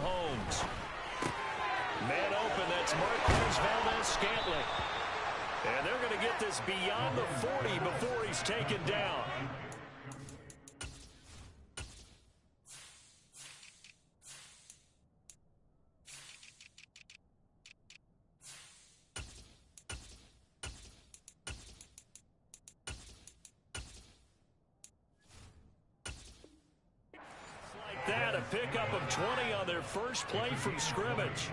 Mahomes. Man open, that's Marquez Valdez-Scantling. And they're going to get this beyond the 40 before he's taken down. Like that, a pickup of 20 on their first play from scrimmage.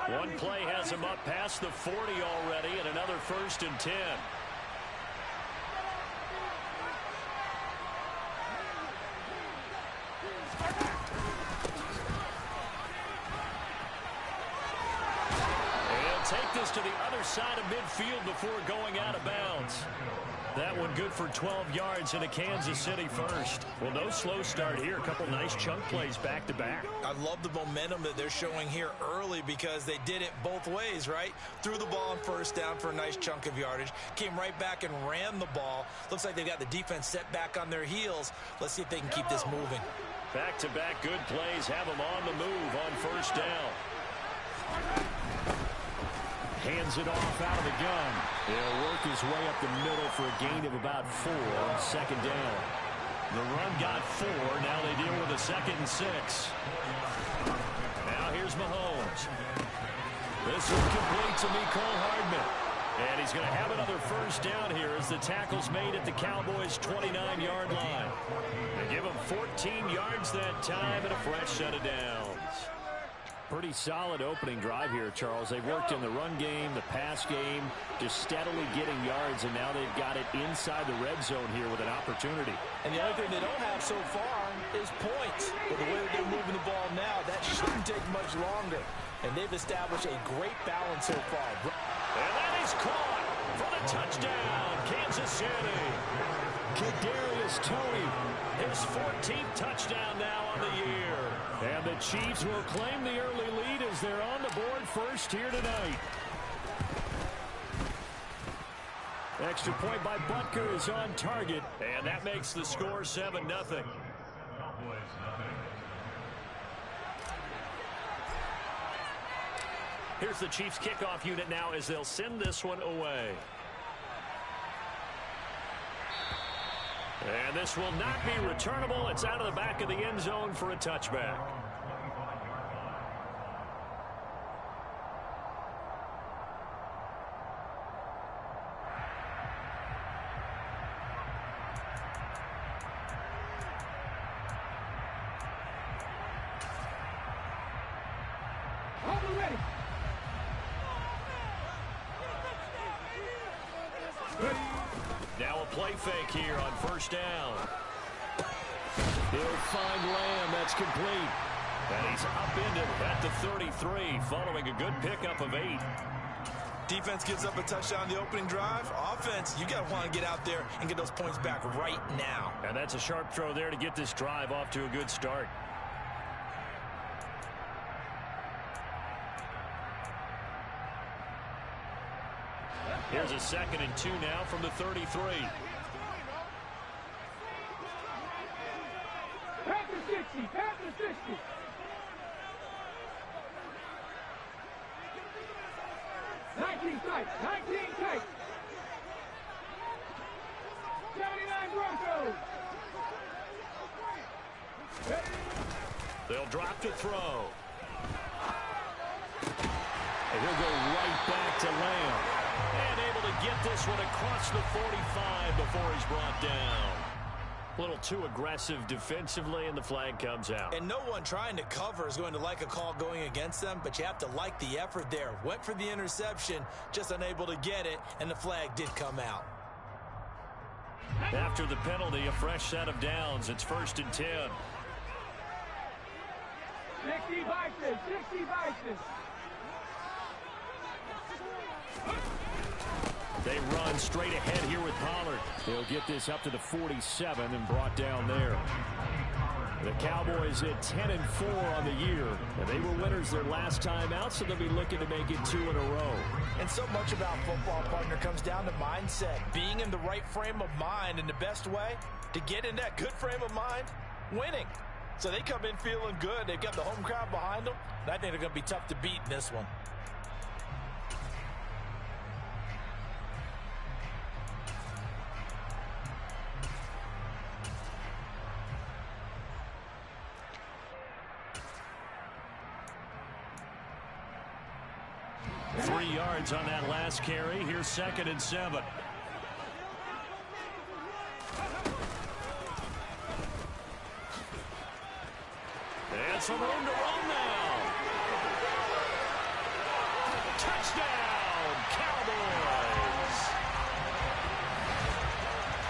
One play has him up past the 40 already, and another 1st and 10. And take this to the other side of midfield before going out of bounds. That one good for 12 yards in a Kansas City first. Well, no slow start here. A couple nice chunk plays back-to-back. I love the momentum that they're showing here early because they did it both ways, right? Threw the ball on 1st down for a nice chunk of yardage. Came right back and ran the ball. Looks like they've got the defense set back on their heels. Let's see if they can keep this moving. Back-to-back good plays have them on the move on 1st down. Hands it off out of the gun. He'll work his way up the middle for a gain of about 4. 2nd down. The run got 4. Now they deal with a 2nd and 6. Now here's Mahomes. This is complete to Mecole Hardman. And he's going to have another 1st down here as the tackle's made at the Cowboys' 29-yard line. They give him 14 yards that time and a fresh set of downs. Pretty solid opening drive here, Charles. They've worked in the run game, the pass game, just steadily getting yards, and now they've got it inside the red zone here with an opportunity. And the only thing they don't have so far is points. But the way that they're moving the ball now, that shouldn't take much longer. And they've established a great balance so far. And that is caught for the touchdown, Kansas City. Kadarius Toney, his 14th touchdown now on the year. And the Chiefs will claim the early lead as they're on the board first here tonight. Extra point by Butker is on target, and that makes the score 7-0. Here's the Chiefs kickoff unit now as they'll send this one away. And this will not be returnable. It's out of the back of the end zone for a touchback. Now a play fake here on 1st down. He'll find Lamb. That's complete. And he's upended at the 33 following a good pickup of 8. Defense gives up a touchdown the opening drive. Offense, you got to want to get out there and get those points back right now. And that's a sharp throw there to get this drive off to a good start. Here's a 2nd and 2 now from the 33. Pass the 60, pass the 60. Tight, 19 tight. 79 Broncos. They'll drop to throw. And he'll go right back to Lamb. And able to get this one across the 45 before he's brought down. A little too aggressive defensively, and the flag comes out. And no one trying to cover is going to like a call going against them, but you have to like the effort there. Went for the interception, just unable to get it, and the flag did come out. After the penalty, a fresh set of downs. It's 1st and 10. 60 Vikings, 60 Vikings. They run straight ahead here with Pollard. They'll get this up to the 47 and brought down there. The Cowboys at 10-4 on the year. And they were winners their last time out, so they'll be looking to make it 2 in a row. And so much about football, partner, comes down to mindset. Being in the right frame of mind, and the best way to get in that good frame of mind, winning. So they come in feeling good. They've got the home crowd behind them. And I think they're going to be tough to beat in this one. On that last carry. Here's 2nd and 7. And some room to run now. Touchdown, Cowboys.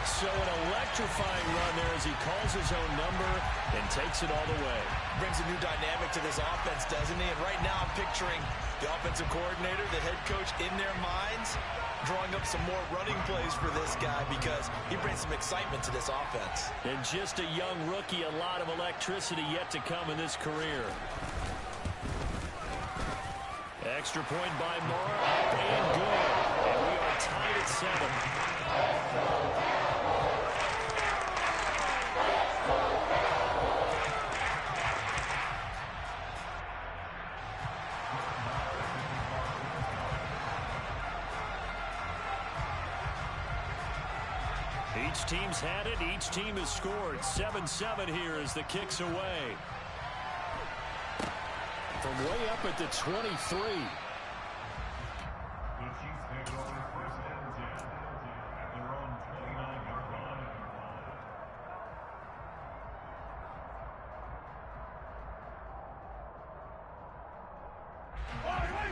So an electrifying run there as he calls his own number and takes it all the way. Brings a new dynamic to this offense, doesn't he? And right now I'm picturing the offensive coordinator, the head coach in their minds, drawing up some more running plays for this guy because he brings some excitement to this offense. And just a young rookie, a lot of electricity yet to come in this career. Extra point by Moore, up and good. And we are tied at 7. Each team's had it. Each team has scored. 7-7 here as the kick's away. From way up at the 23.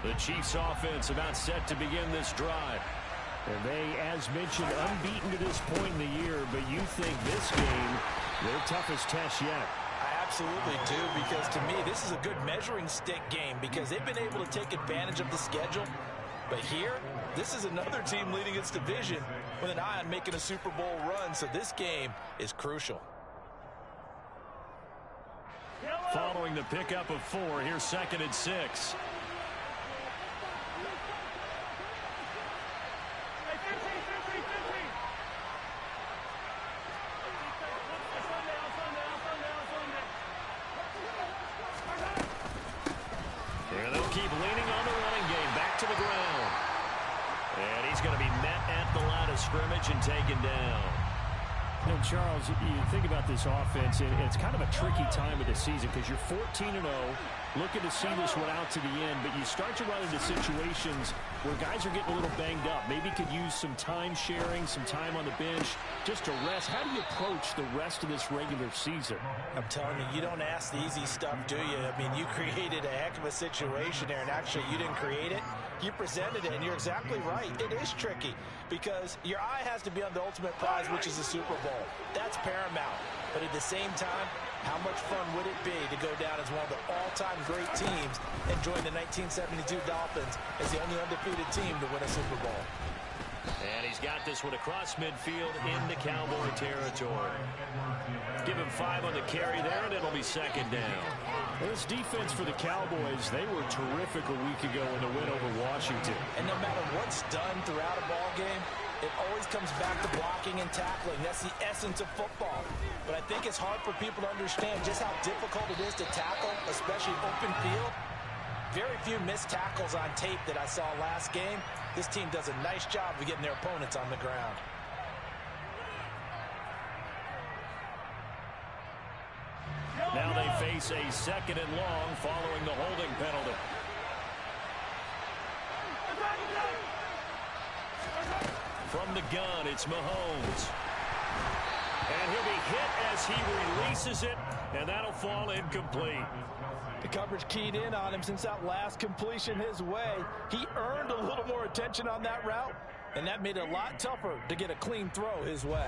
The Chiefs offense about set to begin this drive. And they, as mentioned, unbeaten to this point in the year, but you think this game, their toughest test yet. I absolutely do, because to me, this is a good measuring stick game because they've been able to take advantage of the schedule. But here, this is another team leading its division with an eye on making a Super Bowl run, so this game is crucial. Following the pickup of 4, here's 2nd and 6. Keep leaning on the running game. Back to the ground. And he's going to be met at the line of scrimmage and taken down. You know, Charles, you think about this offense, and it's kind of a tricky time of the season because you're 14-0, looking to see this one out to the end, but you start to run into situations where guys are getting a little banged up. Maybe could use some time sharing, some time on the bench just to rest. How do you approach the rest of this regular season? I'm telling you, you don't ask the easy stuff, do you? I mean, you created a heck of a situation there, and actually you didn't create it. You presented it, and you're exactly right. It is tricky because your eye has to be on the ultimate prize, which is the Super Bowl. That's paramount. But at the same time, how much fun would it be to go down as one of the all-time great teams and join the 1972 Dolphins as the only undefeated team to win a Super Bowl? And he's got this one across midfield into Cowboy territory. Give him 5 on the carry there, and it'll be 2nd down. Well, this defense for the Cowboys, they were terrific a week ago in the win over Washington. And no matter what's done throughout a ball game, it always comes back to blocking and tackling. That's the essence of football. But I think it's hard for people to understand just how difficult it is to tackle, especially open field. Very few missed tackles on tape that I saw last game. This team does a nice job of getting their opponents on the ground. Now they face a 2nd and long following the holding penalty. From the gun, it's Mahomes. And he'll be hit as he releases it, and that'll fall incomplete. The coverage keyed in on him since that last completion his way. He earned a little more attention on that route, and that made it a lot tougher to get a clean throw his way.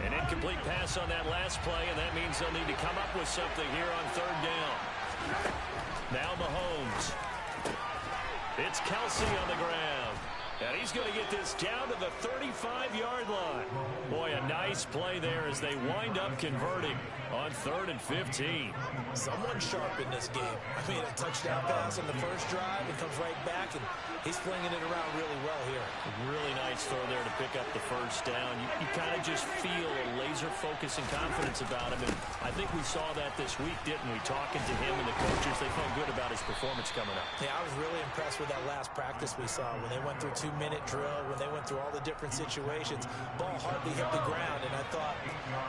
An incomplete pass on that last play, and that means they'll need to come up with something here on 3rd down. Now Mahomes. It's Kelsey on the ground. And he's going to get this down to the 35-yard line. Boy, a nice play there as they wind up converting on 3rd and 15. Someone sharp in this game. I mean, a touchdown pass on the first drive and comes right back, and he's flinging it around really well here. Really nice throw there to pick up the first down. You kind of just feel a laser focus and confidence about him, and I think we saw that this week, didn't we? Talking to him and the coaches, they felt good about his performance coming up. Yeah, I was really impressed with that last practice we saw when they went through 2-minute drill, when they went through all the different situations. Ball hardly hit the ground, and I thought,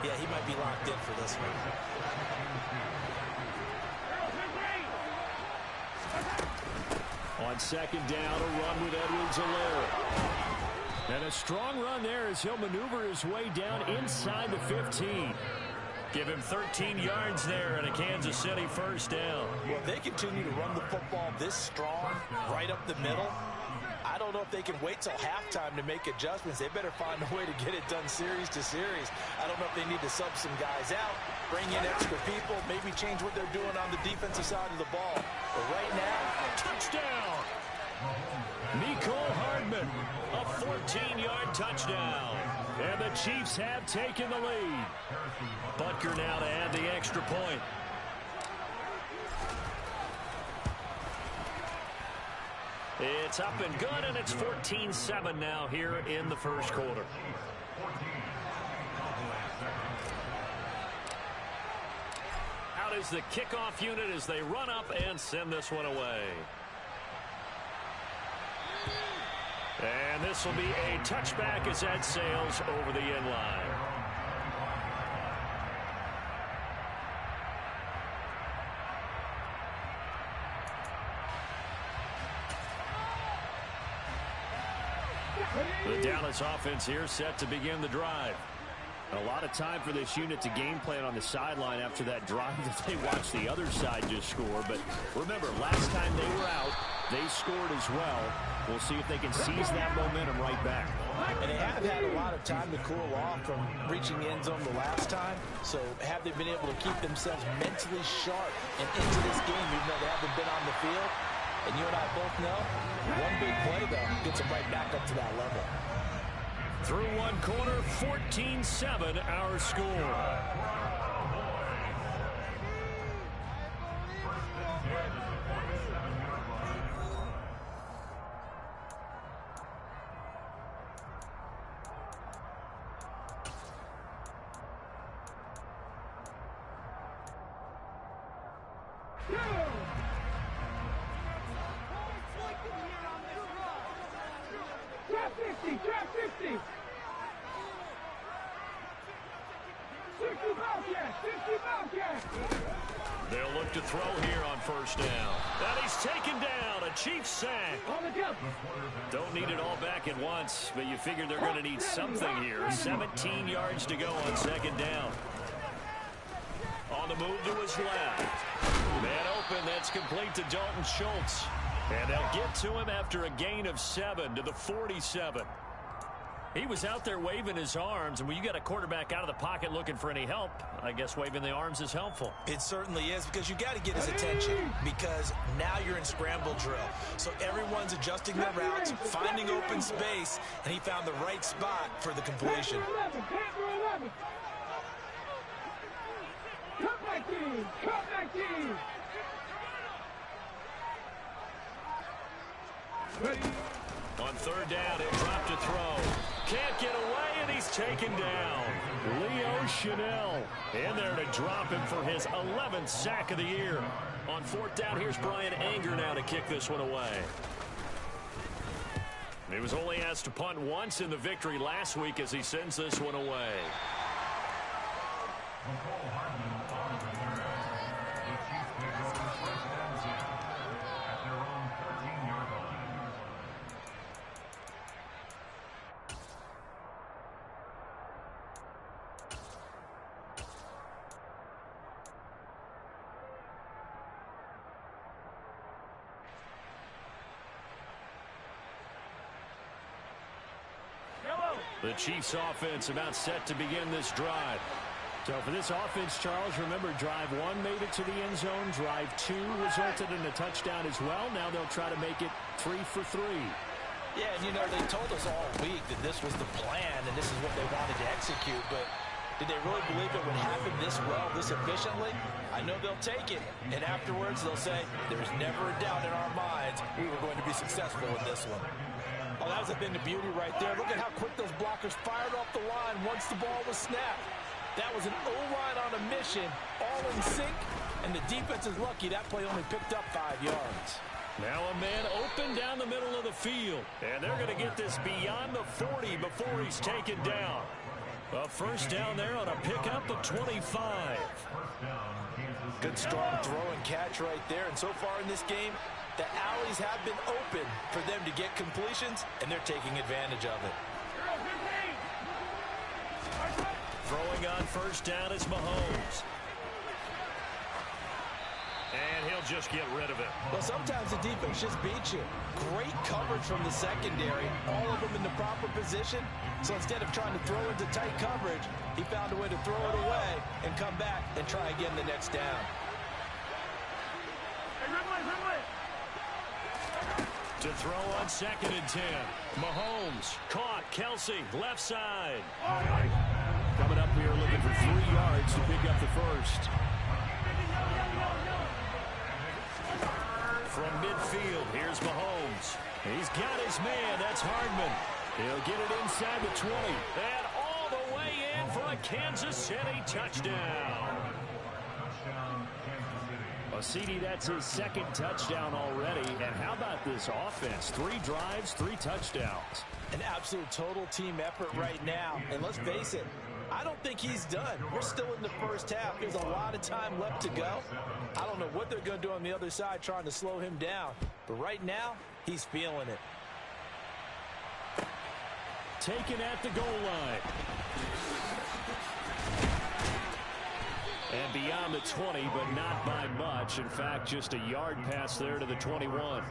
yeah, he might be locked in for this one. On 2nd down, a run with Edwards-Helaire. And a strong run there as he'll maneuver his way down inside the 15. Give him 13 yards there and a Kansas City first down. Well, if they continue to run the football this strong, right up the middle, I don't know if they can wait till halftime to make adjustments. They better find a way to get it done series to series. I don't know if they need to sub some guys out, bring in extra people, maybe change what they're doing on the defensive side of the ball. But right now, touchdown! Nicole Hardman, a 14-yard touchdown. And the Chiefs have taken the lead. Butker now to add the extra point. It's up and good, and it's 14-7 now here in the first quarter. Out is the kickoff unit as they run up and send this one away. And this will be a touchback as that sails over the end line. The Dallas offense here set to begin the drive. A lot of time for this unit to game plan on the sideline after that drive that they watched the other side just score. But remember, last time they were out, they scored as well. We'll see if they can seize that momentum right back. And they have had a lot of time to cool off from reaching the end zone the last time. So have they been able to keep themselves mentally sharp and into this game, even though they haven't been on the field? And you and I both know, one big play, though, gets them right back up to that level. Through one quarter, 14-7 our score. Drop 50. 60 Bobcats. They'll look to throw here on first down. And he's taken down. A Chiefs sack. Don't need it all back at once, but you figure they're going to need something here. 17 yards to go on 2nd down. On the move to his left. Man open. That's complete to Dalton Schultz. And they'll get to him after a gain of 7 to the 47. He was out there waving his arms, and when you got a quarterback out of the pocket looking for any help, I guess waving the arms is helpful. It certainly is, because you got to get his attention, because now you're in scramble drill. So everyone's adjusting their routes, finding open space, and he found the right spot for the completion. Come back team. On 3rd down, he'll drop to throw. Can't get away, and he's taken down. Leo Chanel in there to drop him for his 11th sack of the year. On 4th down, here's Brian Anger now to kick this one away. He was only asked to punt once in the victory last week as he sends this one away. The Chiefs offense about set to begin this drive. So for this offense, Charles, remember drive 1 made it to the end zone. Drive 2 resulted in a touchdown as well. Now they'll try to make it 3 for 3. Yeah, and you know, they told us all week that this was the plan and this is what they wanted to execute. execute, but did they really believe it would happen this well, this efficiently? I know they'll take it, and afterwards they'll say, there's never a doubt in our minds we were going to be successful in this one. Oh, that was a thing of beauty right there. Look at how quick those blockers fired off the line once the ball was snapped. That was an O-line on a mission, all in sync, and the defense is lucky that play only picked up 5 yards. Now a man open down the middle of the field, and they're going to get this beyond the 40 before he's taken down. A first down there on a pickup of 25. Good strong throw and catch right there, and so far in this game, the alleys have been open for them to get completions, and they're taking advantage of it. Throwing on first down is Mahomes. And he'll just get rid of it. Well, sometimes the defense just beats you. Great coverage from the secondary, all of them in the proper position. So instead of trying to throw into tight coverage, he found a way to throw it away and come back and try again the next down. To throw on 2nd and 10. Mahomes caught. Kelsey left side. Coming up here looking for 3 yards to pick up the first. From midfield, here's Mahomes. He's got his man. That's Hardman. He'll get it inside the 20. And all the way in for a Kansas City touchdown. Well, CD, that's his 2nd touchdown already. And how about this offense? 3 drives, 3 touchdowns. An absolute total team effort right now. And let's face it, I don't think he's done. We're still in the first half. There's a lot of time left to go. I don't know what they're going to do on the other side trying to slow him down. But right now, he's feeling it. Taken at the goal line. And beyond the 20, but not by much. In fact, just a yard pass there to the 21.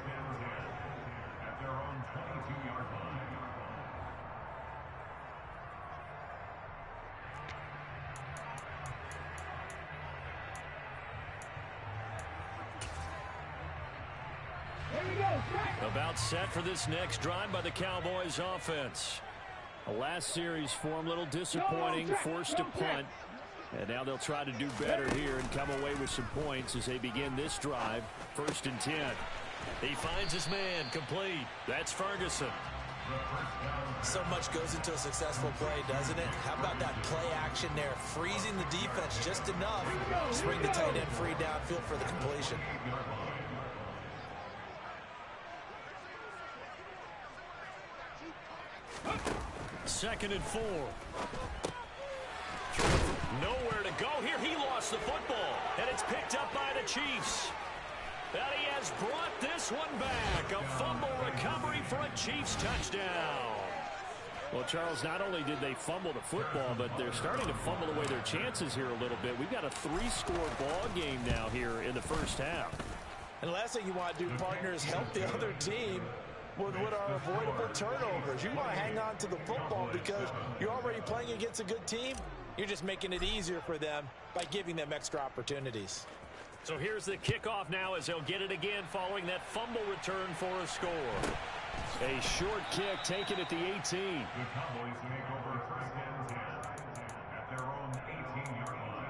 About set for this next drive by the Cowboys offense. The last series for him, a little disappointing, forced to punt. And now they'll try to do better here and come away with some points as they begin this drive. 1st and 10. He finds his man, complete. That's Ferguson. So much goes into a successful play, doesn't it? How about that play action there, freezing the defense just enough to bring the tight end free downfield for the completion. Second and 4. Nowhere to go here. He lost the football, and it's picked up by the Chiefs. And he has brought this one back. A fumble recovery for a Chiefs touchdown. Well, Charles, not only did they fumble the football, but they're starting to fumble away their chances here a little bit. We've got a 3-score ball game now here in the first half. And the last thing you want to do, partner, is help the other team with what are avoidable turnovers. You want to hang on to the football because you're already playing against a good team. You're just making it easier for them by giving them extra opportunities. So here's the kickoff now as they'll get it again following that fumble return for a score. A short kick taken at the 18. The Cowboys make over 1st and 10 at their own 18-yard line.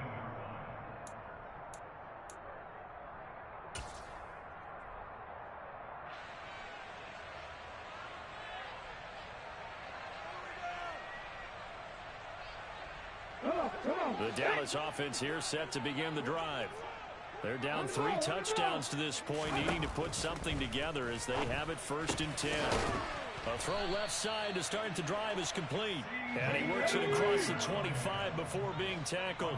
The Dallas offense here set to begin the drive. They're down 3 touchdowns to this point, needing to put something together as they have it 1st and 10. A throw left side to start the drive is complete. And he works it across the 25 before being tackled.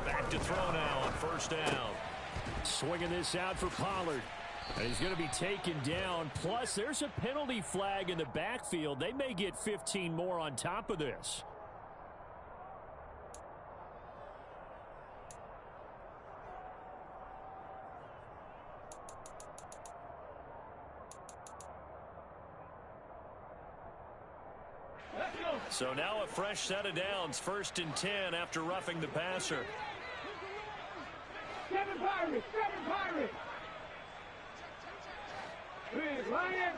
Back to throw now on 1st down. Swinging this out for Pollard. And he's going to be taken down. Plus, there's a penalty flag in the backfield. They may get 15 more on top of this. So now a fresh set of downs. 1st and 10 after roughing the passer. 7 Pirates! 7 Pirates! Big Lion!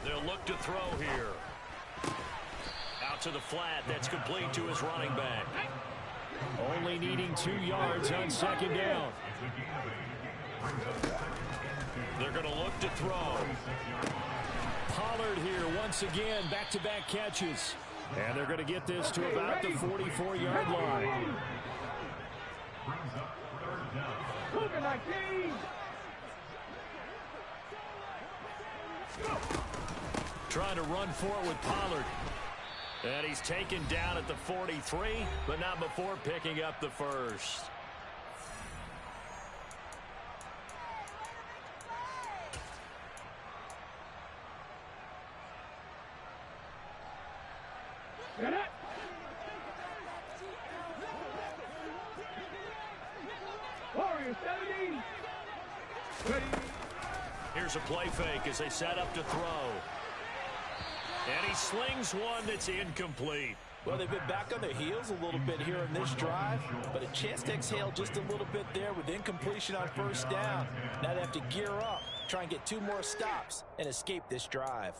They'll look to throw here. Out to the flat. That's complete to his running back. Only needing 2 yards on second down. They're going to look to throw. Pollard here once again. Back-to-back catches. And they're going to get this to about the 44-yard line. Trying to run for it with Pollard. And he's taken down at the 43, but not before picking up the first. Here's a play fake as they set up to throw. And he slings one that's incomplete. Well, they've been back on their heels a little bit here in this drive, but a chance to exhale just a little bit there with incompletion on first down. Now they have to gear up, try and get 2 more stops, and escape this drive.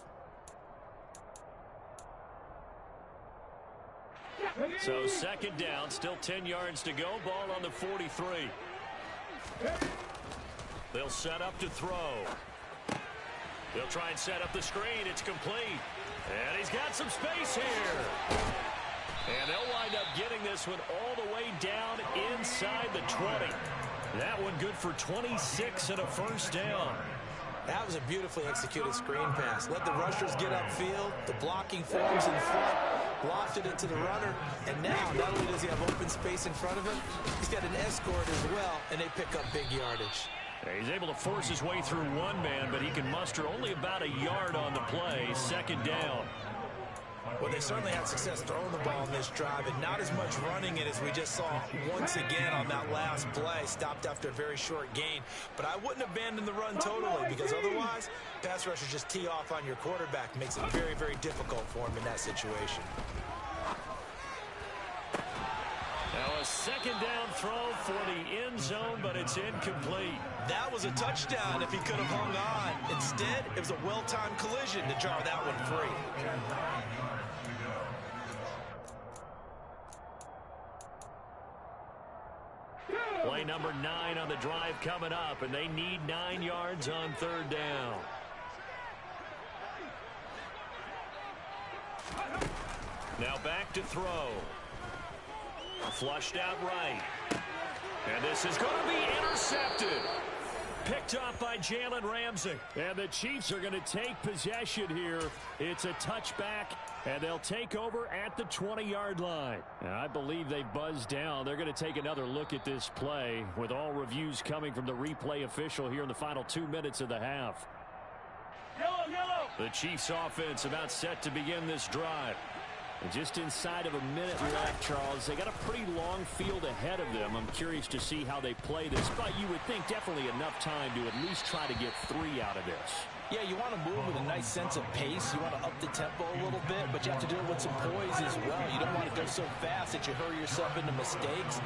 So second down, still 10 yards to go. Ball on the 43. They'll set up to throw. They'll try and set up the screen. It's complete. And he's got some space here. And they'll wind up getting this one all the way down inside the 20. That one good for 26 and a first down. That was a beautifully executed screen pass. Let the rushers get upfield. The blocking forms in front. Lofted it to the runner. And now, not only does he have open space in front of him, he's got an escort as well, and they pick up big yardage. He's able to force his way through one man, but he can muster only about a yard on the play. Second down. Well, they certainly had success throwing the ball in this drive, and not as much running it as we just saw once again on that last play. Stopped after a very short gain. But I wouldn't abandon the run totally, because otherwise, pass rushers just tee off on your quarterback. Makes it very, very difficult for him in that situation. Now a second down throw for the end zone, but it's incomplete. That was a touchdown if he could have hung on. Instead, it was a well-timed collision to jar that one free. Play number 9 on the drive coming up, and they need 9 yards on third down. Now back to throw. Flushed out right. And this is going to be intercepted. Picked off by Jalen Ramsey. And the Chiefs are going to take possession here. It's a touchback, and they'll take over at the 20-yard line. And I believe they buzzed down. They're going to take another look at this play, with all reviews coming from the replay official here in the final 2 minutes of the half. The Chiefs offense about set to begin this drive. And just inside of a minute left, Charles. They got a pretty long field ahead of them. I'm curious to see how they play this, but you would think definitely enough time to at least try to get 3 out of this. Yeah, you want to move with a nice sense of pace. You want to up the tempo a little bit, but you have to do it with some poise as well. You don't want to go so fast that you hurry yourself into mistakes.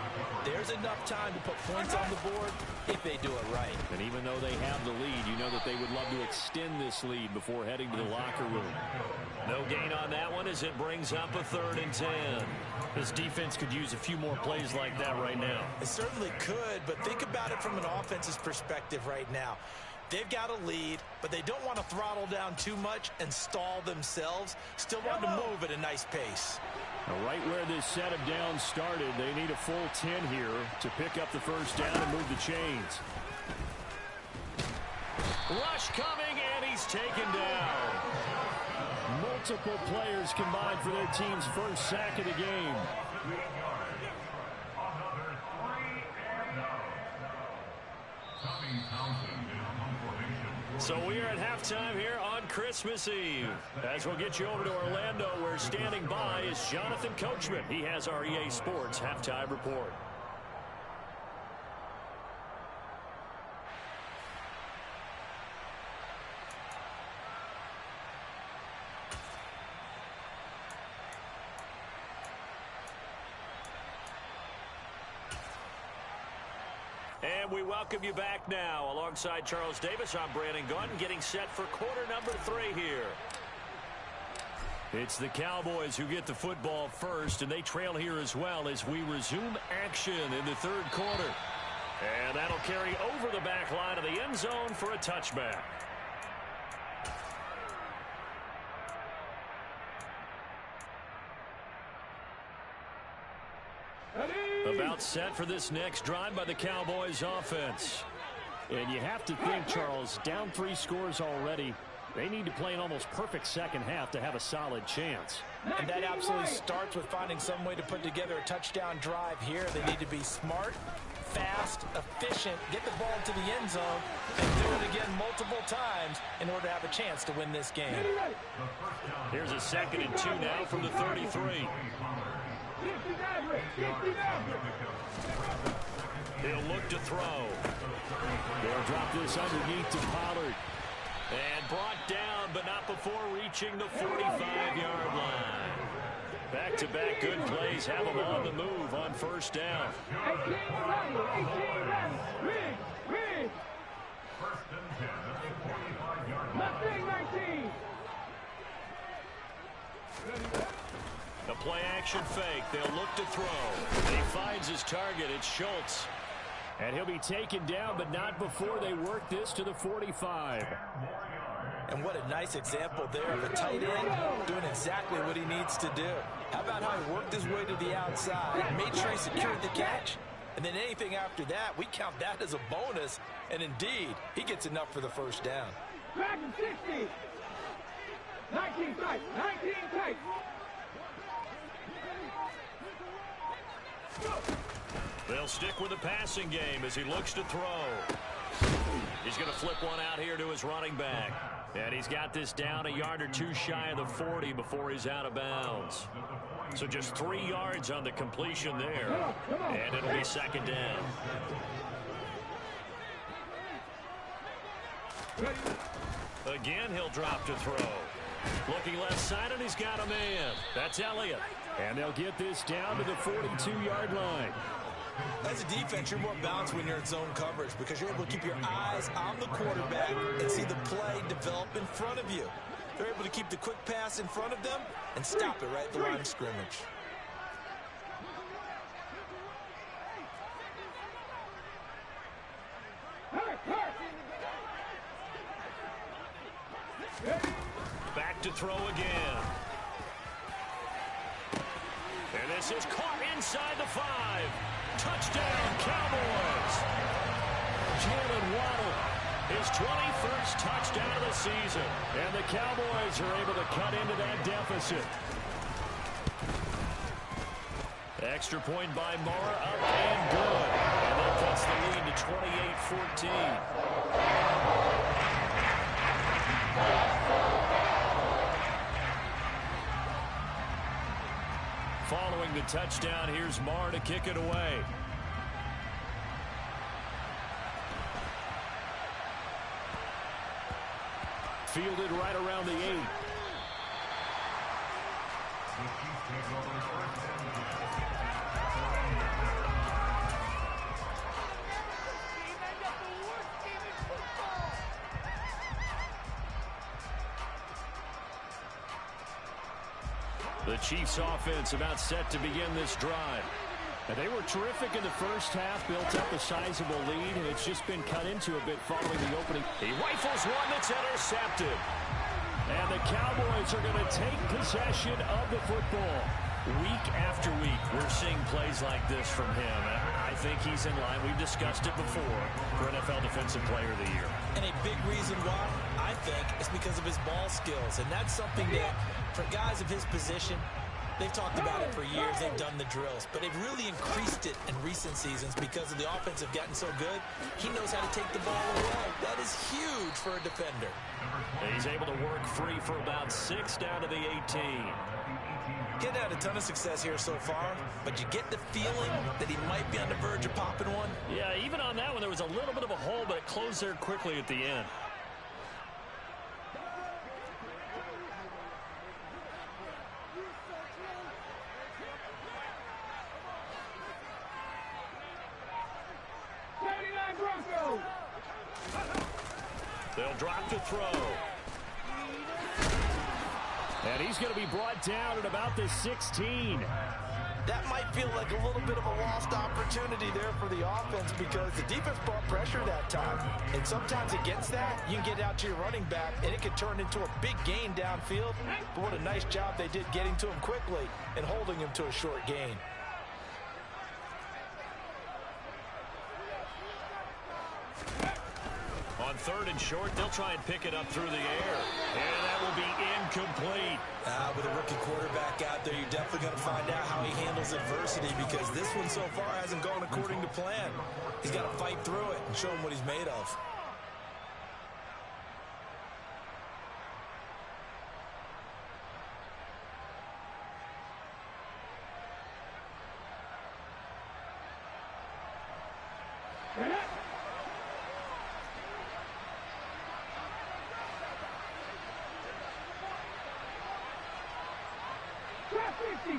There's enough time to put points on the board if they do it right. And even though they have the lead, you know that they would love to extend this lead before heading to the locker room. No gain on that one as it brings up a 3rd and 10. This defense could use a few more plays like that right now. It certainly could, but think about it from an offense's perspective right now. They've got a lead, but they don't want to throttle down too much and stall themselves. Still want to move at a nice pace. Now, right where this set of downs started, they need a full 10 here to pick up the first down and move the chains. Rush coming, and he's taken down. Multiple players combined for their team's first sack of the game. So we are at halftime here on Christmas Eve. As we'll get you over to Orlando, where standing by is Jonathan Coachman. He has our EA Sports halftime report. And we welcome you back now. Alongside Charles Davis, I'm Brandon Gunn, getting set for quarter number 3 here. It's the Cowboys who get the football first, and they trail here as well as we resume action in the third quarter. And that'll carry over the back line of the end zone for a touchback. About set for this next drive by the Cowboys offense. And you have to think, Charles, down 3 scores already. They need to play an almost perfect second half to have a solid chance. And that absolutely starts with finding some way to put together a touchdown drive here. They need to be smart, fast, efficient, get the ball to the end zone, and do it again multiple times in order to have a chance to win this game. Here's a 2nd and 2 now from the 33. He'll look to throw. They'll drop this underneath to Pollard. And brought down, but not before reaching the 45-yard line. Back-to-back good plays have them on the move on first down. 18 First and 10 at the 45-yard line. Mustang 19. The play-action fake. They'll look to throw. He finds his target. It's Schultz. And he'll be taken down, but not before they work this to the 45. And what a nice example there of a tight end doing exactly what he needs to do. How about how he worked his way to the outside, made sure he secured the catch, and then anything after that, we count that as a bonus. And indeed, he gets enough for the first down. Dragon 60. 19 tight. 19 tight. They'll stick with the passing game as he looks to throw. He's going to flip one out here to his running back. And he's got this down a yard or 2 shy of the 40 before he's out of bounds. So just 3 yards on the completion there. And it'll be 2nd down. Again, he'll drop to throw. Looking left side, and he's got a man. That's Elliott. And they'll get this down to the 42-yard line. As a defense, you're more balanced when you're in zone coverage because you're able to keep your eyes on the quarterback and see the play develop in front of you. They're able to keep the quick pass in front of them and stop it right at the line of scrimmage. Back to throw again. And this is caught inside the 5. Touchdown, Cowboys. Jalen Waddle, his 21st touchdown of the season. And the Cowboys are able to cut into that deficit. Extra point by Moore, up and good. And that puts the lead to 28-14. Following the touchdown, here's Marr to kick it away. Fielded right around the 8. The Chiefs offense about set to begin this drive. And they were terrific in the first half, built up a sizable lead, and it's just been cut into a bit following the opening. He rifles one that's intercepted. And the Cowboys are going to take possession of the football. Week after week, we're seeing plays like this from him. I think he's in line. We've discussed it before for NFL Defensive Player of the Year. And a big reason why, I think, is because of his ball skills. And that's something that, for guys of his position, they've talked about it for years. They've done the drills. But they've really increased it in recent seasons because of the offense have gotten so good. He knows how to take the ball away. That is huge for a defender. He's able to work free for about 6 down to the 18. Getting had a ton of success here so far, but you get the feeling that he might be on the verge of popping one. Yeah, even on that one, there was a little bit of a hole, but it closed there quickly at the end. go. They'll drop to throw. And he's going to be brought down at about the 16. That might feel like a little bit of a lost opportunity there for the offense because the defense brought pressure that time. And sometimes against that, you can get out to your running back, and it could turn into a big gain downfield. But what a nice job they did getting to him quickly and holding him to a short gain. On 3rd and short, they'll try and pick it up through the air. And that will be incomplete. With a rookie quarterback out there, you're definitely going to find out how he handles adversity because this one so far hasn't gone according to plan. He's got to fight through it and show him what he's made of.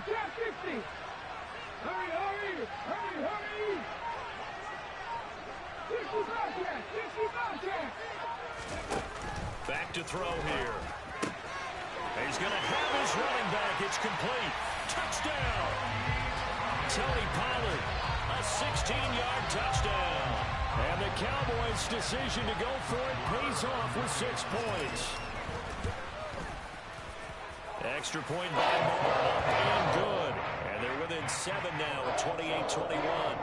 Trap 50. Hurry, hurry, hurry, hurry. 60 Bobcat, 60 Bobcat. Back to throw here. He's going to have his running back. It's complete. Touchdown. Tony Pollard, a 16-yard touchdown. And the Cowboys' decision to go for it pays off with 6 points. Extra point by Moore, up and good. And they're within 7 now at 28-21.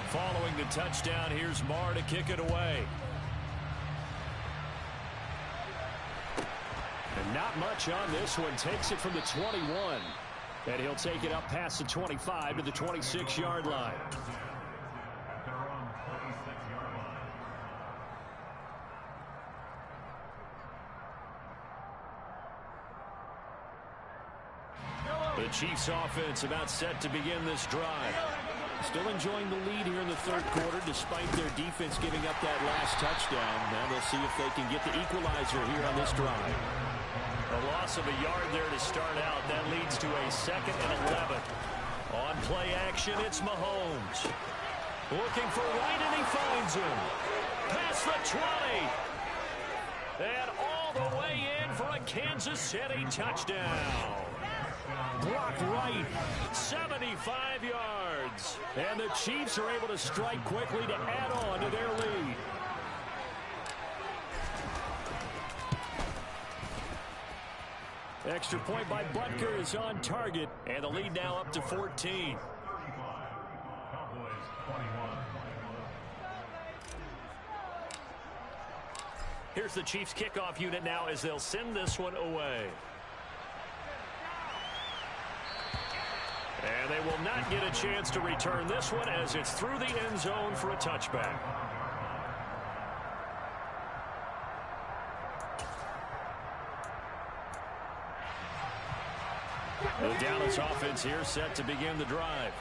Following the touchdown, here's Marr to kick it away. And not much on this one. Takes it from the 21. And he'll take it up past the 25 to the 26-yard line. At their own 26-yard line. The Chiefs offense about set to begin this drive. Still enjoying the lead here in the 3rd quarter despite their defense giving up that last touchdown. Now they'll see if they can get the equalizer here on this drive. A loss of a yard there to start out. That leads to a 2nd and 11. On play action, it's Mahomes. Looking for Wright, and he finds him. Past the 20. And all the way in for a Kansas City touchdown. Brock Wright, 75 yards. And the Chiefs are able to strike quickly to add on to their lead. Extra point by Butker is on target. And the lead now up to 14. 35. Cowboys 21. Here's the Chiefs kickoff unit now as they'll send this one away. And they will not get a chance to return this one as it's through the end zone for a touchback. The Dallas offense here set to begin the drive.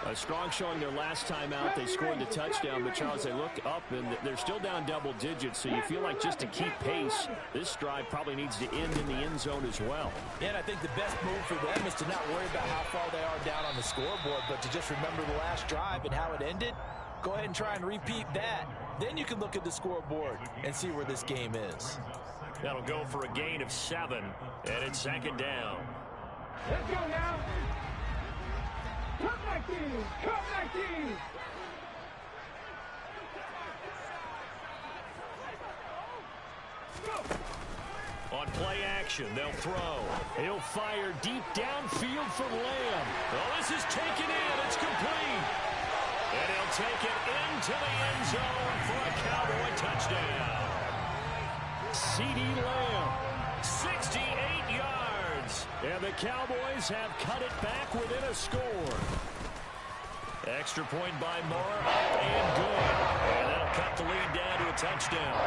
A strong showing their last time out. They scored the touchdown, but Charles, they look up and they're still down double digits, so you feel like just to keep pace, this drive probably needs to end in the end zone as well. Yeah, and I think the best move for them is to not worry about how far they are down on the scoreboard, but to just remember the last drive and how it ended. Go ahead and try and repeat that. Then you can look at the scoreboard and see where this game is. That'll go for a gain of 7, and it's 2nd down. Let's go now. Come 19. Come 19. On play action, they'll throw. He'll fire deep downfield for Lamb. Oh, this is taken in. It's complete. And he'll take it into the end zone for a Cowboy touchdown. CeeDee Lamb, 68 yards. And the Cowboys have cut it back within a score. Extra point by Moore, up and good. And that'll cut the lead down to a touchdown.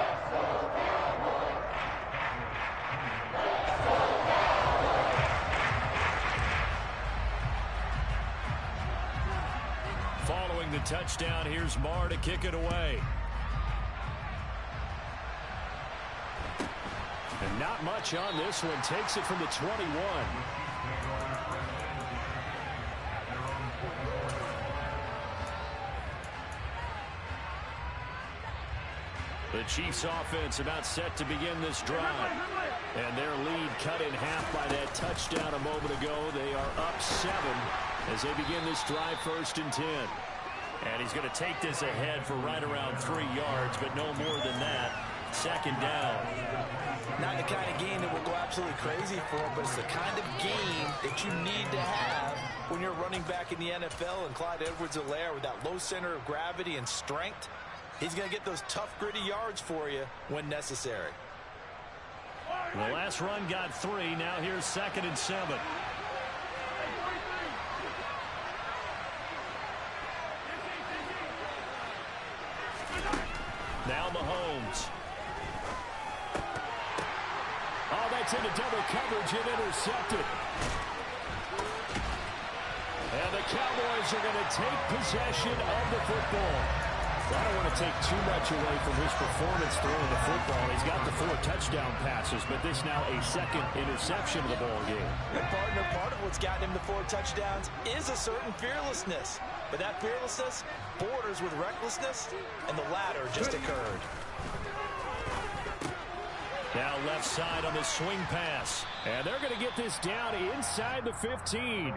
Following the touchdown, here's Marr to kick it away. And not not much on this one. Takes it from the 21. The Chiefs offense about set to begin this drive. And their lead cut in half by that touchdown a moment ago. They are up 7 as they begin this drive 1st and 10. And he's going to take this ahead for right around 3 yards, but no more than that. 2nd down. Not the kind of game that will go absolutely crazy for him, but it's the kind of game that you need to have when you're running back in the NFL. And Clyde Edwards-Helaire, with that low center of gravity and strength, he's going to get those tough, gritty yards for you when necessary. The last run got 3. Now here's 2nd and 7. Now Mahomes. Oh, that's into double coverage and intercepted. And the Cowboys are going to take possession of the football. I don't want to take too much away from his performance throwing the football. He's got the 4 touchdown passes, but this now a 2nd interception of the ball game. And partner, part of what's gotten him the 4 touchdowns is a certain fearlessness. But that fearlessness borders with recklessness, and the latter just occurred. Now left side on the swing pass. And they're going to get this down inside the 15.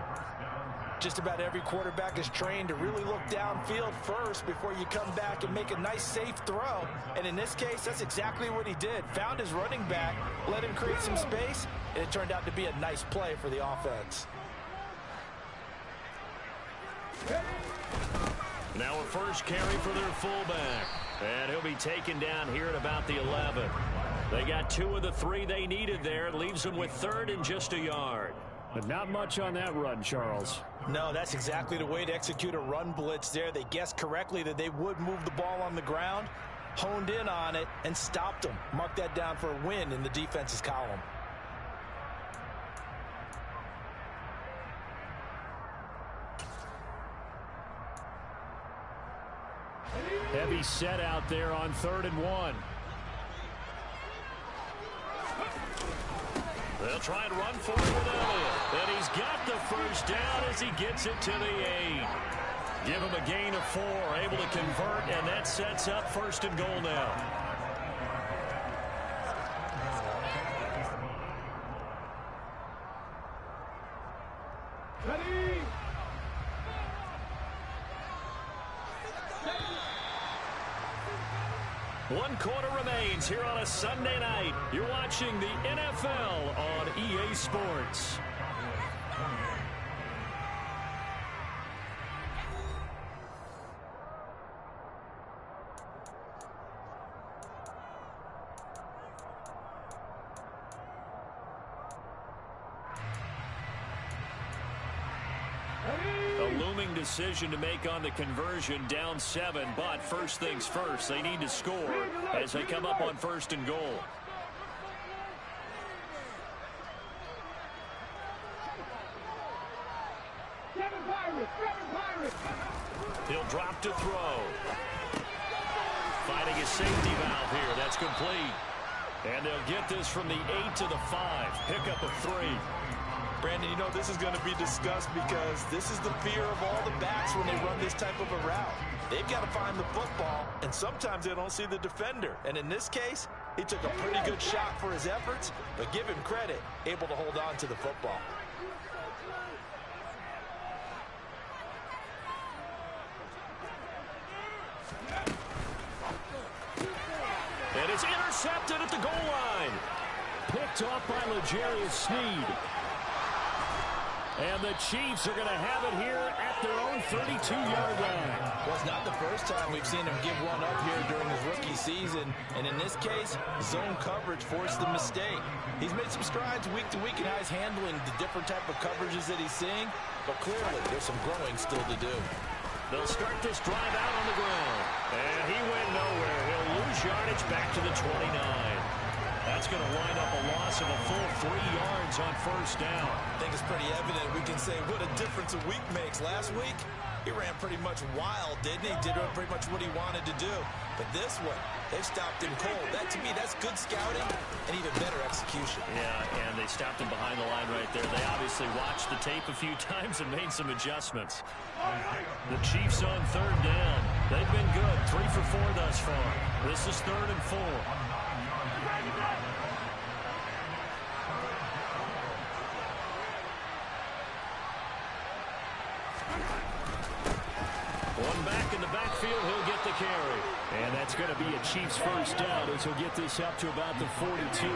Just about every quarterback is trained to really look downfield first before you come back and make a nice, safe throw. And in this case, that's exactly what he did. Found his running back, let him create some space, and it turned out to be a nice play for the offense. Now a first carry for their fullback. And he'll be taken down here at about the 11. They got 2 of the 3 they needed there. It leaves them with 3rd and just a yard. But not much on that run, Charles. No, that's exactly the way to execute a run blitz there. They guessed correctly that they would move the ball on the ground, honed in on it, and stopped them. Mark that down for a win in the defense's column. Heavy set out there on 3rd and 1. They'll try and run for it with Elliott. And he's got the first down as he gets it to the 8. Give him a gain of 4, able to convert, and that sets up 1st and goal now. Ready? 1 quarter remains here on a Sunday night. You're watching the NFL on EA Sports. A looming decision to make on the conversion, down 7, but first things first, they need to score as they come up on 1st and goal. He'll drop to throw. Finding a safety valve here, that's complete. And they'll get this from the 8 to the 5, pickup of 3. Brandon, you know this is going to be discussed because this is the fear of all the backs when they run this type of a route. They've got to find the football, and sometimes they don't see the defender. And in this case, he took a pretty good shot for his efforts, but give him credit, able to hold on to the football. And it's intercepted at the goal line. Picked off by L'Jarius Sneed. And the Chiefs are going to have it here at their own 32-yard line. Well, it's not the first time we've seen him give one up here during his rookie season. And in this case, zone coverage forced the mistake. He's made some strides week to week in how he's handling the different type of coverages that he's seeing. But clearly, there's some growing still to do. They'll start this drive out on the ground. And he went nowhere. He'll lose yardage back to the 29. That's going to wind up a loss of a full 3 yards on 1st down. I think it's pretty evident we can say what a difference a week makes. Last week, He ran pretty much wild, didn't he? Did pretty much what he wanted to do. But this one, they stopped him cold. That, to me, that's good scouting and even better execution. Yeah, and they stopped him behind the line right there. They obviously watched the tape a few times and made some adjustments. The Chiefs on third down. They've been good, 3 for 4 thus far. This is 3rd and 4. One back in the backfield, he'll get the carry. And that's going to be a Chiefs first down as he'll get this up to about the 42.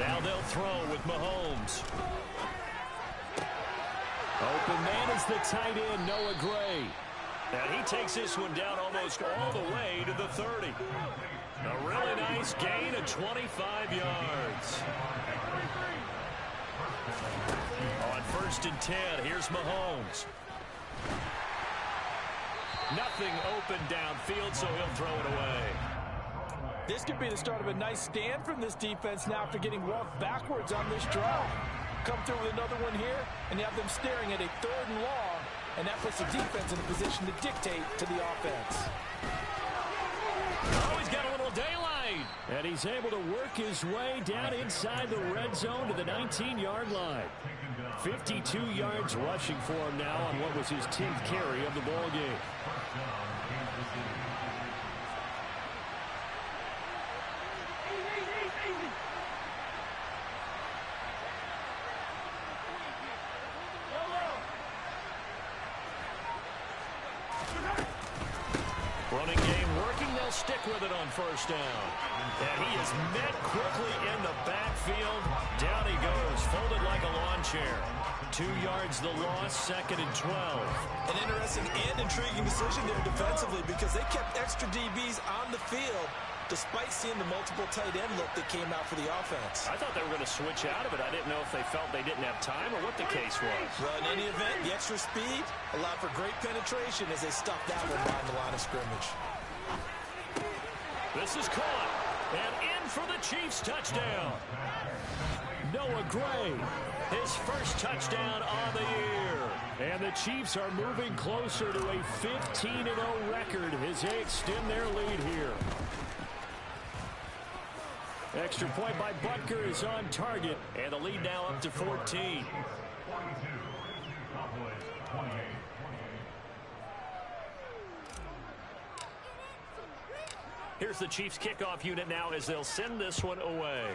Now they'll throw with Mahomes. Open man is the tight end, Noah Gray. And he takes this one down almost all the way to the 30. A really nice gain of 25 yards. On 1st and 10, here's Mahomes. Nothing open downfield, so he'll throw it away. This could be the start of a nice stand from this defense now after getting walked backwards on this drive. Come through with another one here, and you have them staring at a 3rd and long, and that puts the defense in a position to dictate to the offense. Oh, he's got a little daylight. And he's able to work his way down inside the red zone to the 19-yard line. 52 yards rushing for him now on what was his 10th carry of the ball game. Running game working. They'll stick with it on 1st down. And he is met quickly in the backfield. Down he goes, folded like a lawn chair. 2 yards the loss, 2nd and 12. An interesting and intriguing decision there defensively because they kept extra DBs on the field despite seeing the multiple tight end look that came out for the offense. I thought they were going to switch out of it. I didn't know if they felt they didn't have time or what the case was. Well, in any event, the extra speed allowed for great penetration as they stuffed that one behind the line of scrimmage. This is caught. And in for the Chiefs touchdown. Noah Gray, his first touchdown on the year. And the Chiefs are moving closer to a 15-0 record as they extend their lead here. Extra point by Butker is on target, and the lead now up to 14. Here's the Chiefs kickoff unit now as they'll send this one away.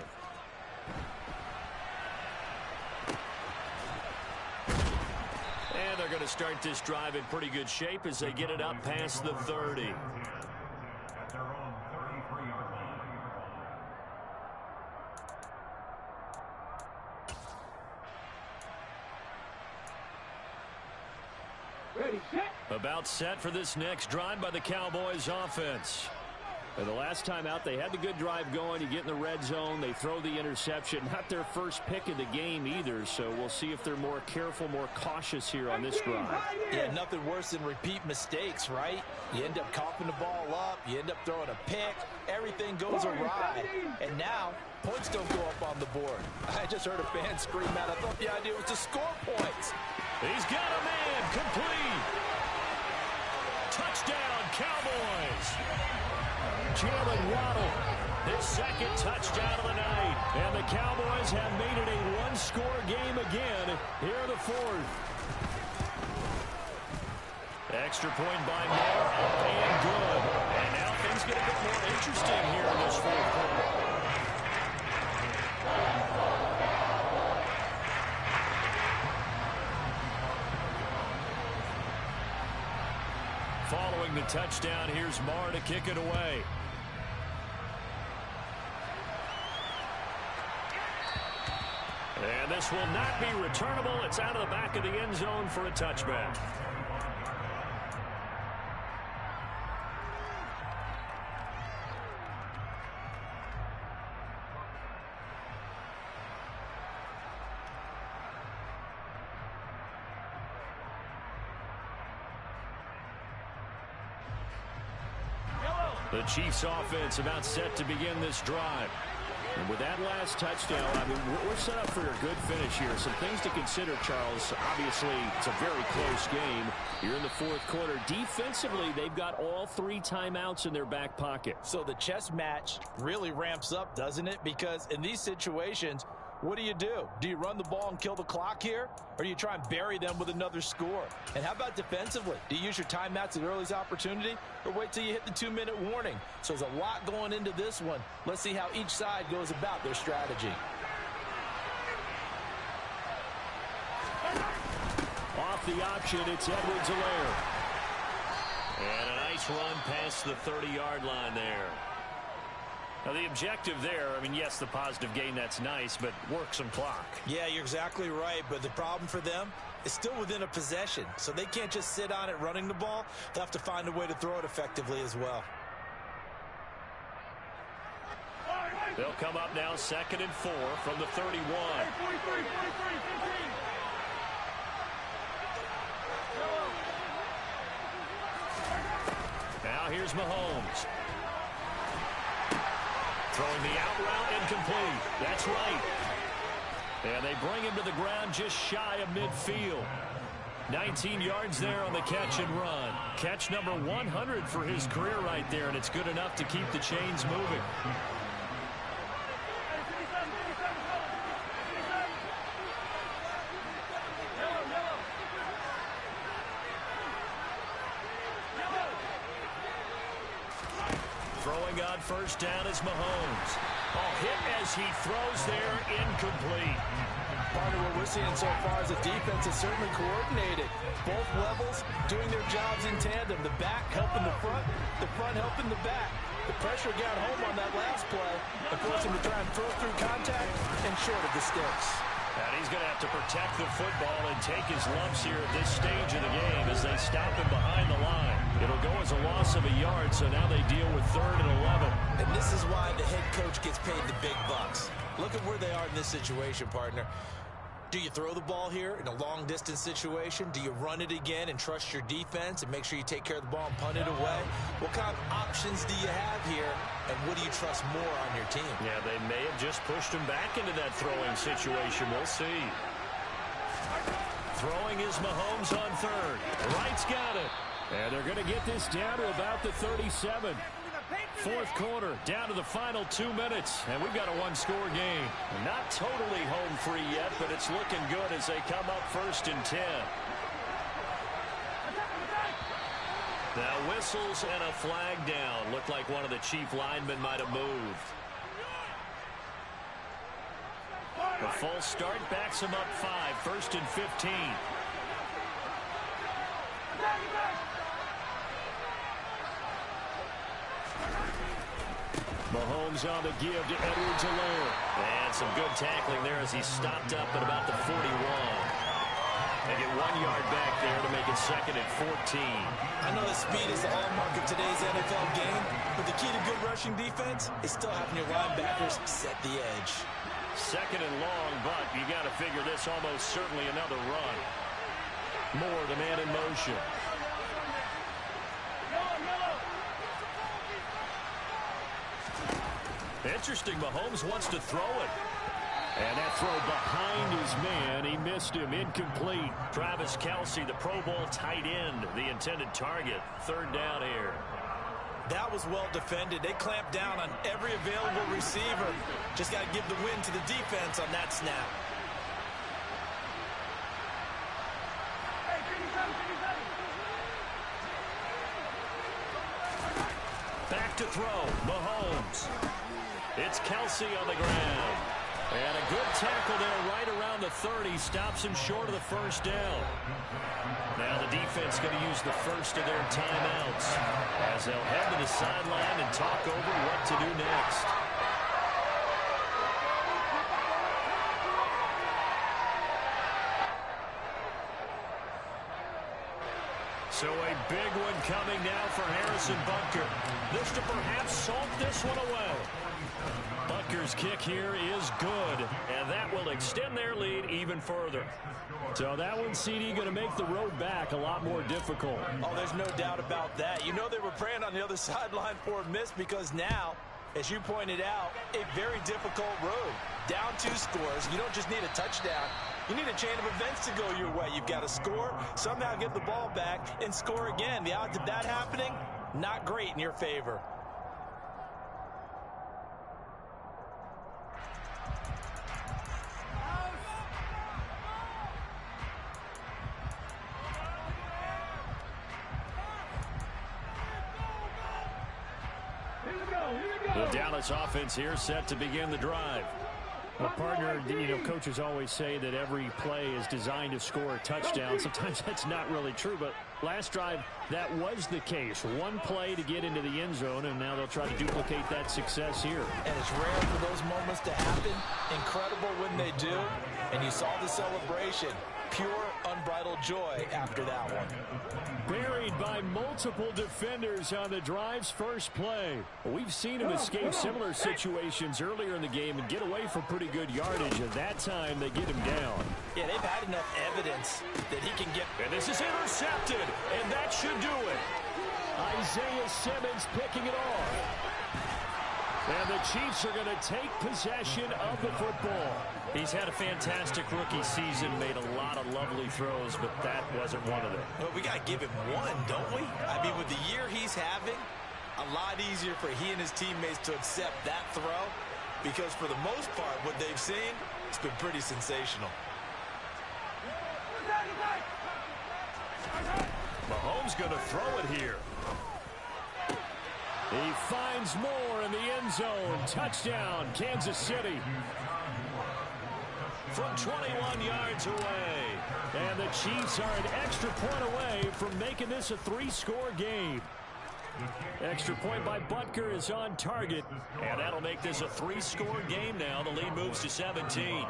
And they're going to start this drive in pretty good shape as they get it up past the 30. Ready, set. About set for this next drive by the Cowboys offense. And the last time out, they had the good drive going. You get in the red zone, they throw the interception. Not their first pick of the game either, so we'll see if they're more careful, more cautious here on this drive. Yeah, nothing worse than repeat mistakes, right? You end up coughing the ball up, you end up throwing a pick, everything goes awry. And now, points don't go up on the board. I just heard a fan scream out, I thought the idea was to score points. He's got a man, complete. Touchdown, Cowboys. Jalen Waddle, his 2nd touchdown of the night. And the Cowboys have made it a one-score game again here in the 4th. Extra point by Moore, up and good. And now things get a bit more interesting here in this 4th quarter. Following the touchdown, here's Marr to kick it away. And this will not be returnable. It's out of the back of the end zone for a touchback. The Chiefs offense about set to begin this drive. And with that last touchdown, I mean, we're set up for a good finish here. Some things to consider, Charles. Obviously, it's a very close game. You're in the fourth quarter. Defensively, they've got all 3 timeouts in their back pocket. So the chess match really ramps up, doesn't it? Because in these situations, what do? Do you run the ball and kill the clock here? Or do you try and bury them with another score? And how about defensively? Do you use your timeouts at earliest opportunity? Or wait till you hit the 2-minute warning? So there's a lot going into this one. Let's see how each side goes about their strategy. Off the option, it's Edwards-Helaire. And a nice run past the 30-yard line there. Now, the objective there, I mean, yes, the positive gain, that's nice, but work some clock. Yeah, you're exactly right, but the problem for them is still within a possession, so they can't just sit on it running the ball. They'll have to find a way to throw it effectively as well. They'll come up now 2nd and 4 from the 31. Now here's Mahomes. Throwing the out route, incomplete. That's right. And they bring him to the ground just shy of midfield. 19 yards there on the catch and run. Catch number 100 for his career right there, and it's good enough to keep the chains moving. Throwing on first down is Mahomes. Hit as he throws there, incomplete. Part of what we're seeing so far is the defense is certainly coordinated. Both levels doing their jobs in tandem. The back helping the front helping the back. The pressure got home on that last play and forced him to try and throw through contact and short of the sticks. And he's going to have to protect the football and take his lumps here at this stage of the game as they stop him behind the line. It'll go as a loss of a yard, so now they deal with 3rd and 11. And this is why the head coach gets paid the big bucks. Look at where they are in this situation, partner. Do you throw the ball here in a long-distance situation? Do you run it again and trust your defense and make sure you take care of the ball and punt it away? What kind of options do you have here, and what do you trust more on your team? Yeah, they may have just pushed him back into that throwing situation. We'll see. Throwing is Mahomes on 3rd. Wright's got it. And they're going to get this down to about the 37. Fourth quarter, down to the final 2 minutes, and we've got a one-score game. Not totally home free yet, but it's looking good as they come up 1st and 10. Now whistles and a flag down. Looked like one of the chief linemen might have moved. The false start backs him up 5, 1st and 15. Mahomes on the give to Edwards-Helaire. And some good tackling there as he stopped up at about the 41. They get 1 yard back there to make it 2nd and 14. I know that speed is the hallmark of today's NFL game, but the key to good rushing defense is still having your linebackers set the edge. 2nd and long, but you got to figure this almost certainly another run. More the man in motion. Interesting, Mahomes wants to throw it. And that throw behind his man, he missed him, incomplete. Travis Kelce, the Pro Bowl tight end, the intended target. 3rd down here. That was well defended. They clamped down on every available receiver. Just got to give the win to the defense on that snap. Back to throw, Mahomes. It's Kelce on the ground. And a good tackle there right around the 30. Stops him short of the 1st down. Now the defense going to use the first of their timeouts as they'll head to the sideline and talk over what to do next. So a big one coming now for Harrison Butker. This to perhaps salt this one away. Butker's kick here is good, and that will extend their lead even further. So that one, CD, going to make the road back a lot more difficult. Oh, there's no doubt about that. You know they were praying on the other sideline for a miss because now As you pointed out, a very difficult road. Down 2 scores. You don't just need a touchdown. You need a chain of events to go your way. You've got to score, somehow get the ball back, and score again. The odds of that happening, not great in your favor. The Dallas offense here set to begin the drive. Well, partner, coaches always say that every play is designed to score a touchdown. Sometimes that's not really true, but last drive, that was the case. One play to get into the end zone, and now they'll try to duplicate that success here. And it's rare for those moments to happen. Incredible when they do. And you saw the celebration. Pure, unbridled joy after that one. Buried by multiple defenders on the drive's first play. We've seen him escape similar situations earlier in the game and get away from pretty good yardage, and that time they get him down. Yeah, they've had enough evidence that he can get. And this is intercepted, and that should do it. Isaiah Simmons picking it off. And the Chiefs are going to take possession of the football. He's had a fantastic rookie season, made a lot of lovely throws, but that wasn't one of them. Well, we got to give him one, don't we? I mean, with the year he's having, a lot easier for he and his teammates to accept that throw, because for the most part, what they've seen, it's been pretty sensational. Mahomes going to throw it here. He finds more in the end zone. Touchdown, Kansas City. From 21 yards away. And the Chiefs are an extra point away from making this a 3-score game. Extra point by Butker is on target. And that'll make this a 3-score game now. The lead moves to 17.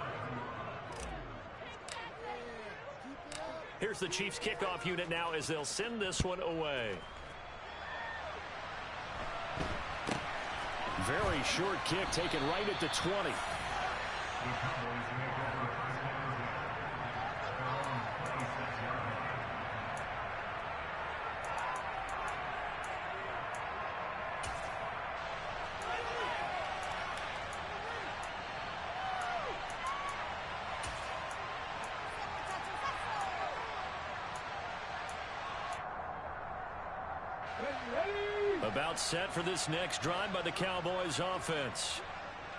Here's the Chiefs kickoff unit now as they'll send this one away. Very short kick taken right at the 20. About set for this next drive by the Cowboys offense.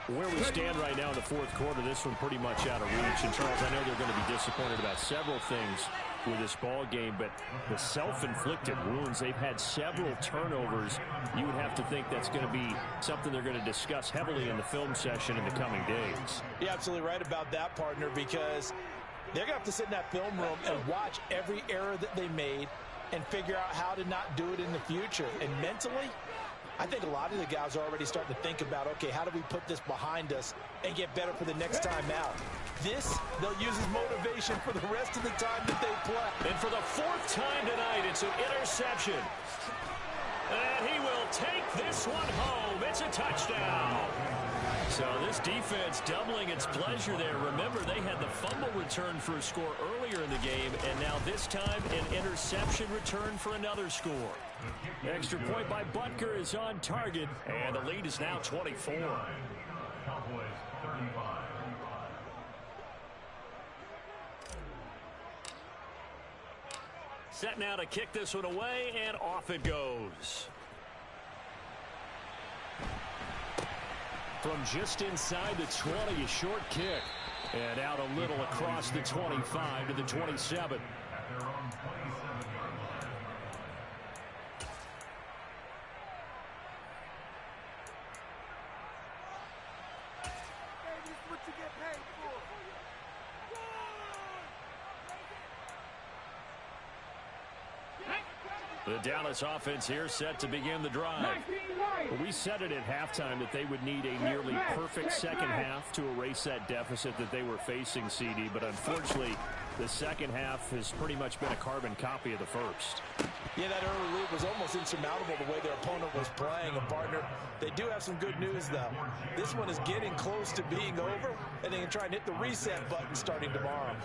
Where we stand right now in the fourth quarter, this one pretty much out of reach. And, Charles, I know they're going to be disappointed about several things with this ball game, but the self-inflicted wounds, they've had several turnovers. You would have to think that's going to be something they're going to discuss heavily in the film session in the coming days. You're absolutely right about that, partner, because they're going to have to sit in that film room and watch every error that they made and figure out how to not do it in the future. And mentally, I think a lot of the guys are already starting to think about, okay, how do we put this behind us and get better for the next time out? This, they'll use as motivation for the rest of the time that they play. And for the 4th time tonight, it's an interception. And he will take this one home. It's a touchdown. So this defense doubling its pleasure there. Remember, they had the fumble return for a score earlier in the game, and now this time an interception return for another score. Extra point by Butker is on target, and the lead is now 24. Cowboys 35. Set now to kick this one away, and off it goes. From just inside the 20, a short kick. And out a little across the 25 to the 27. At their own 27-yard line. The Dallas offense here set to begin the drive. We said it at halftime that they would need a nearly perfect second half to erase that deficit that they were facing, CD, but unfortunately the second half has pretty much been a carbon copy of the first. Yeah, that early lead was almost insurmountable the way their opponent was playing. And, partner, they do have some good news, though. This one is getting close to being over, and they can try and hit the reset button starting tomorrow.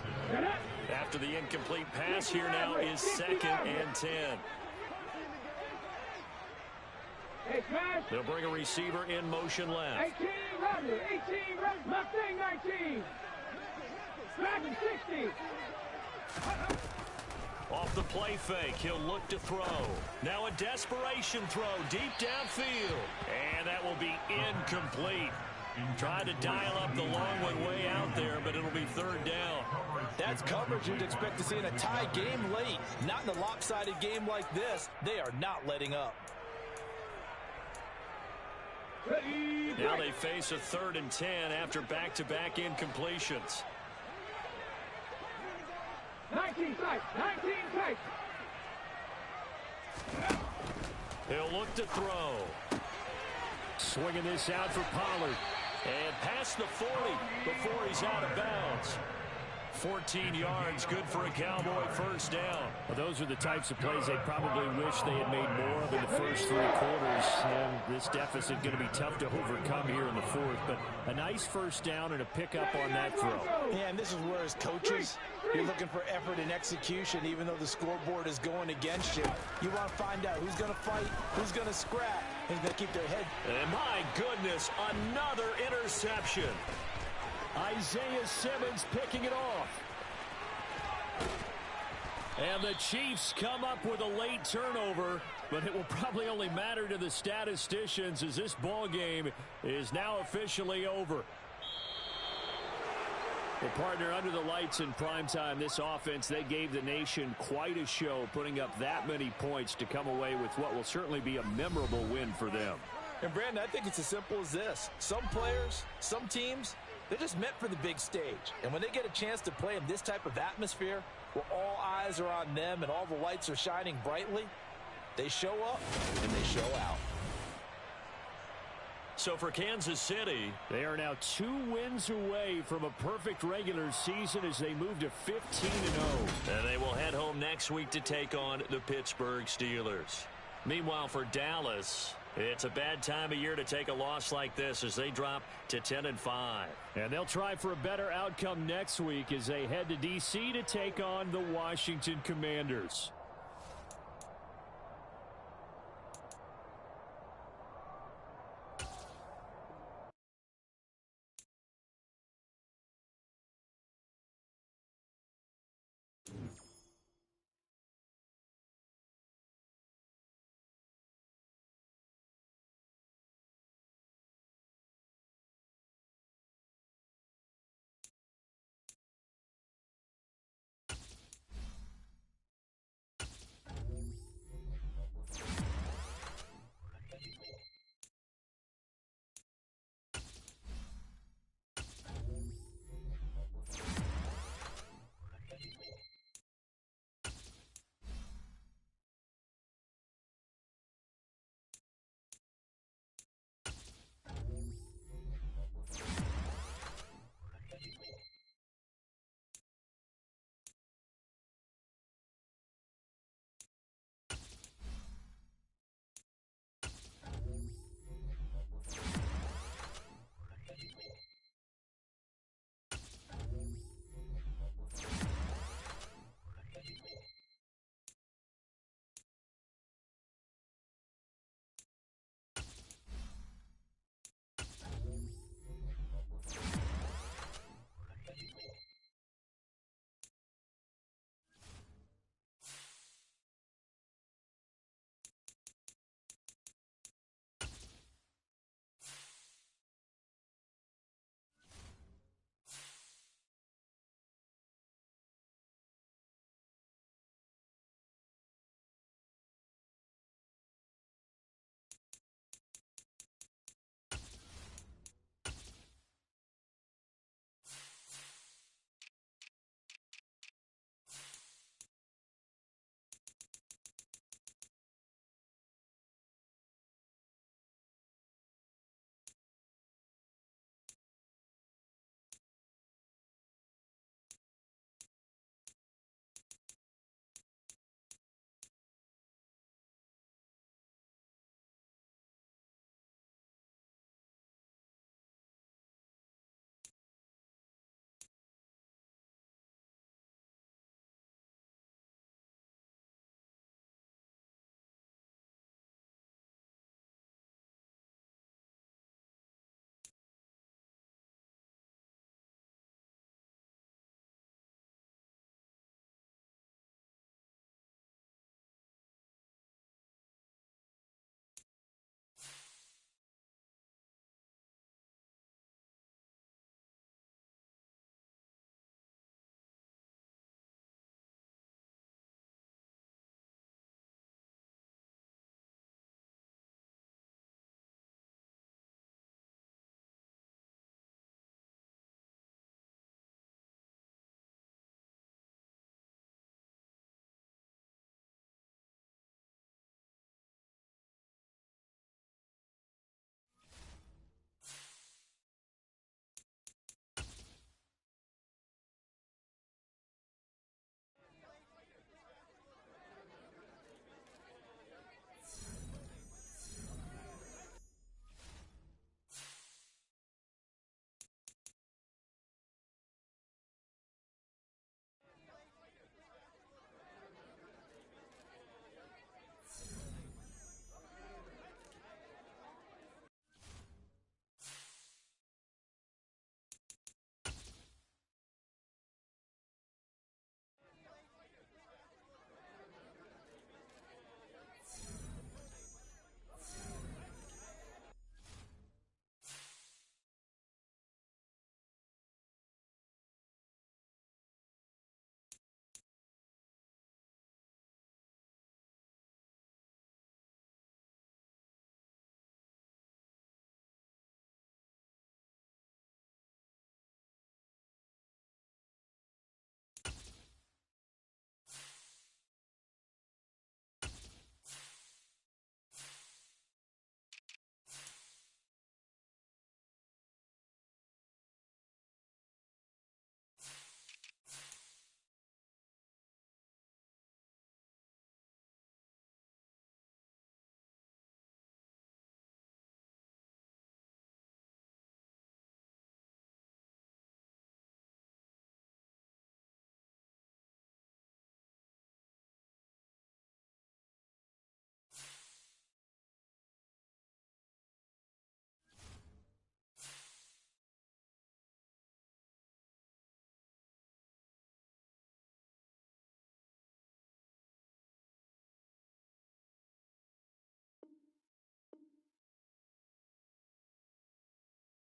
After the incomplete pass, here now is 2nd and 10. Hey, smash. They'll bring a receiver in motion left. 18, run it. 18, run. Left thing, 19. Smash him, 60. Off the play fake, he'll look to throw. Now a desperation throw deep downfield. And that will be incomplete. Tried to dial up the long one way out there, but it'll be third down. That's coverage you'd expect to see in a tie game late. Not in a lopsided game like this. They are not letting up. Now they face a 3rd and 10 after back-to-back incompletions. 19 tight. 19 tight. He'll look to throw. Swinging this out for Pollard. And past the 40 before he's out of bounds. 14 yards, good for a Cowboy first down. Well, those are the types of plays they probably wish they had made more of in the first 3 quarters. And this deficit going to be tough to overcome here in the 4th. But a nice first down and a pickup on that throw. Yeah, and this is where as coaches, you're looking for effort and execution. Even though the scoreboard is going against you, you want to find out who's going to fight, who's going to scrap, who's going to keep their head. And my goodness, another interception. Isaiah Simmons picking it off. And the Chiefs come up with a late turnover, but it will probably only matter to the statisticians as this ball game is now officially over. Well, partner, under the lights in primetime, this offense, they gave the nation quite a show, putting up that many points to come away with what will certainly be a memorable win for them. And, Brandon, I think it's as simple as this. Some players, some teams, they're just meant for the big stage. And when they get a chance to play in this type of atmosphere, where all eyes are on them and all the lights are shining brightly, they show up and they show out. So for Kansas City, they are now 2 wins away from a perfect regular season as they move to 15-0. And they will head home next week to take on the Pittsburgh Steelers. Meanwhile, for Dallas, it's a bad time of year to take a loss like this as they drop to 10-5. And they'll try for a better outcome next week as they head to D.C. to take on the Washington Commanders.